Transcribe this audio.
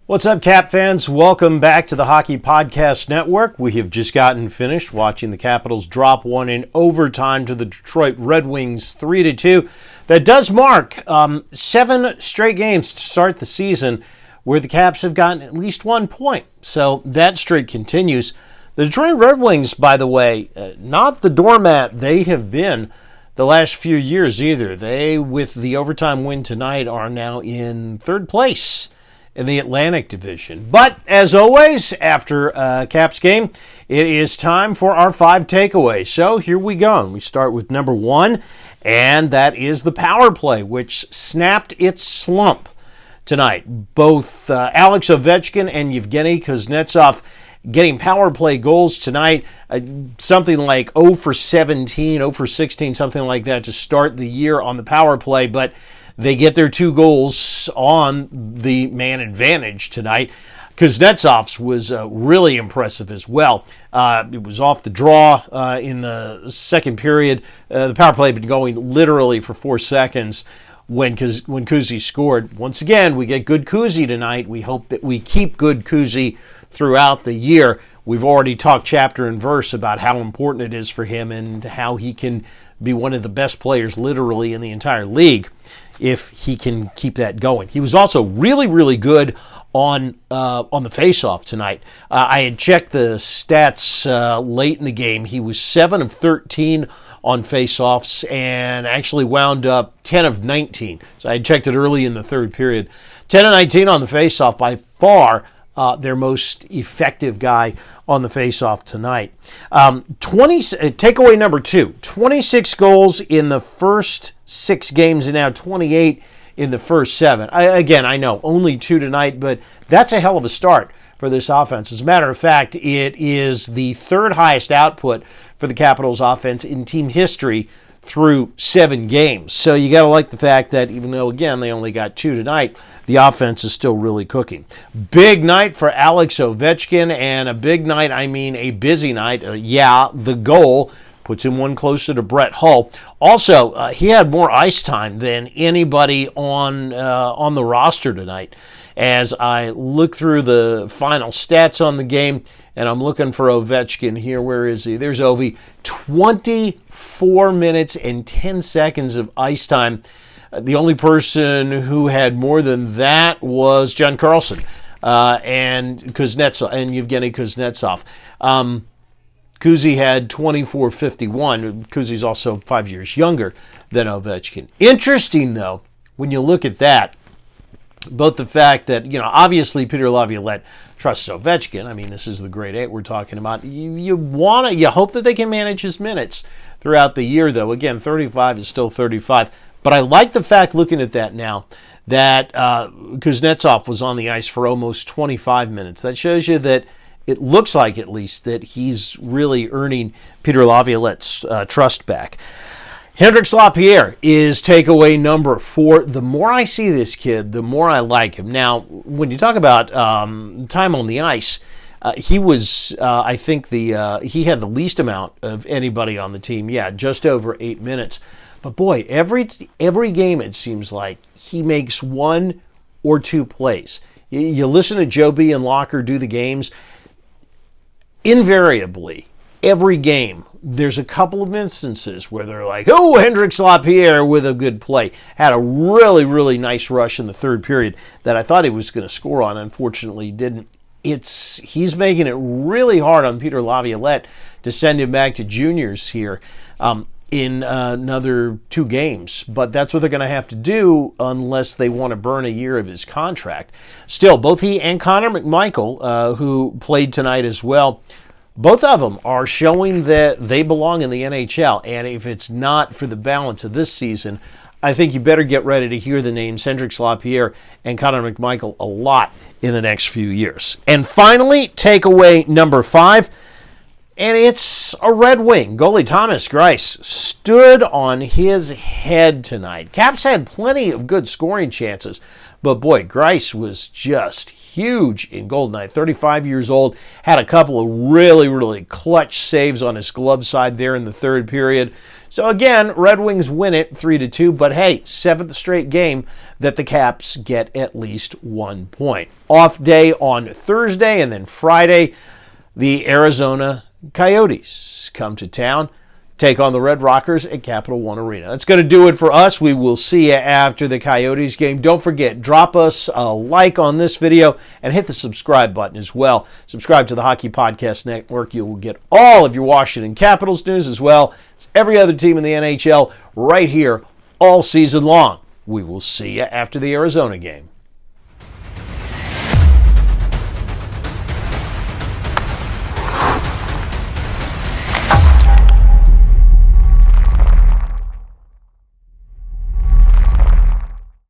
What's up, Cap fans? Welcome back to the Hockey Podcast Network. We have just gotten finished watching the Capitals drop one in overtime to the Detroit Red Wings 3-2. That does mark 7 straight games to start the season where the Caps have gotten at least 1 point. So that streak continues. The Detroit Red Wings, by the way, not the doormat they have been the last few years either. They, with the overtime win tonight, are now in 3rd place in the Atlantic Division. But as always, after a Caps game, it is time for our 5 takeaways. So here we go. We start with number 1, and that is the power play, which snapped its slump tonight. Both Alex Ovechkin and Yevgeny Kuznetsov getting power play goals tonight, something like 0 for 17, 0 for 16, something like that to start the year on the power play, but they get their 2 goals on the man advantage tonight. Kuznetsov's was really impressive as well. It was off the draw in the second period. The power play had been going literally for 4 seconds when Kuzi scored. Once again, we get good Kuzi tonight. We hope that we keep good Kuzi throughout the year. We've already talked chapter and verse about how important it is for him and how he can be one of the best players literally in the entire league if he can keep that going. He was also really, really good on the face-off tonight. I had checked the stats late in the game. He was 7 of 13 on face-offs and actually wound up 10 of 19. So I had checked it early in the third period. 10 of 19 on the face-off, by far their most effective guy on the face-off tonight. Takeaway number 2, 26 goals in the first 6 games and now 28 in the first 7. I know, only 2 tonight, but that's a hell of a start for this offense. As a matter of fact, it is the 3rd highest output for the Capitals offense in team history through 7 games. So you got to like the fact that even though, again, they only got 2 tonight, the offense is still really cooking. Big night for Alex Ovechkin, and a big night, I mean a busy night. The goal puts him one closer to Brett Hull. Also, he had more ice time than anybody on the roster tonight. As I look through the final stats on the game, and I'm looking for Ovechkin here. Where is he? There's Ovi. 24 minutes and 10 seconds of ice time. The only person who had more than that was John Carlson and Kuznetsov and Yevgeny Kuznetsov. Kuzi had 24:51. Kuzi's also 5 years younger than Ovechkin. Interesting, though, when you look at that, both the fact that, obviously Peter Laviolette trusts Ovechkin. I mean, this is the grade 8 we're talking about. You hope that they can manage his minutes throughout the year, though. Again, 35 is still 35. But I like the fact, looking at that now, that Kuznetsov was on the ice for almost 25 minutes. That shows you that it looks like, at least, that he's really earning Peter Laviolette's trust back. Hendrix Lapierre is takeaway number 4. The more I see this kid, the more I like him. Now, when you talk about time on the ice, he was, I think, he had the least amount of anybody on the team. Yeah, just over 8 minutes. But boy, every game it seems like he makes 1 or 2 plays. You listen to Joe B. and Locker do the games. Invariably, every game, there's a couple of instances where they're like, oh, Hendrix Lapierre with a good play. Had a really, really nice rush in the 3rd period that I thought he was going to score on. Unfortunately, he didn't. He's making it really hard on Peter Laviolette to send him back to juniors here in another 2 games. But that's what they're going to have to do unless they want to burn a year of his contract. Still, both he and Connor McMichael, who played tonight as well, both of them are showing that they belong in the NHL. And if it's not for the balance of this season, I think you better get ready to hear the names Hendrix Lapierre and Connor McMichael a lot in the next few years. And finally, takeaway number 5. And it's a Red Wing. Goalie Thomas Greiss stood on his head tonight. Caps had plenty of good scoring chances, but boy, Greiss was just huge in goal tonight. 35 years old, had a couple of really, really clutch saves on his glove side there in the 3rd period. So again, Red Wings win it 3-2, but hey, 7th straight game that the Caps get at least 1 point. Off day on Thursday, and then Friday, the Arizona Coyotes come to town, take on the Red Rockers at Capital One Arena. That's going to do it for us. We will see you after the Coyotes game. Don't forget, drop us a like on this video and hit the subscribe button as well. Subscribe to the Hockey Podcast Network. You will get all of your Washington Capitals news as well as every other team in the NHL right here all season long. We will see you after the Arizona game.